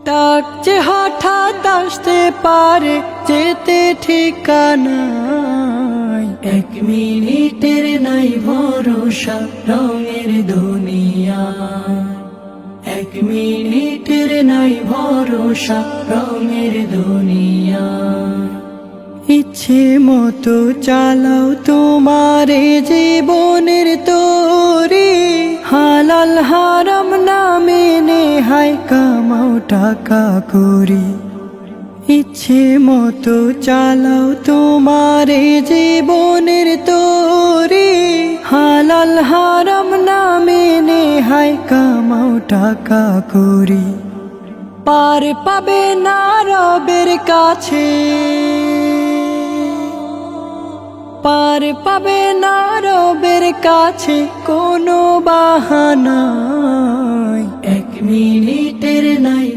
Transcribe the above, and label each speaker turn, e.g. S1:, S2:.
S1: ডাকছে হঠাৎ আসতে পারে যেতে ঠিকানায়, 1 মিনিটের নাই ভরসা রঙের দুনিয়া, 1 মিনিটের নাই ভরসা রঙের দুনিয়া। ইচ্ছে মতো চালাও তোমারে জীবনের তরি, হালাল হারাম না মেনে হায় কামাও টাকা করি। ইচ্ছে মতো চালাও তোমারে জীবনের তরি, হালাল হারাম না মেনে হায় কামাও টাকা করি। পার পাবে না রবের কাছে, পার পাবে না রবের কাছে কোনো বাহানায়, 1 মিনিটের নাই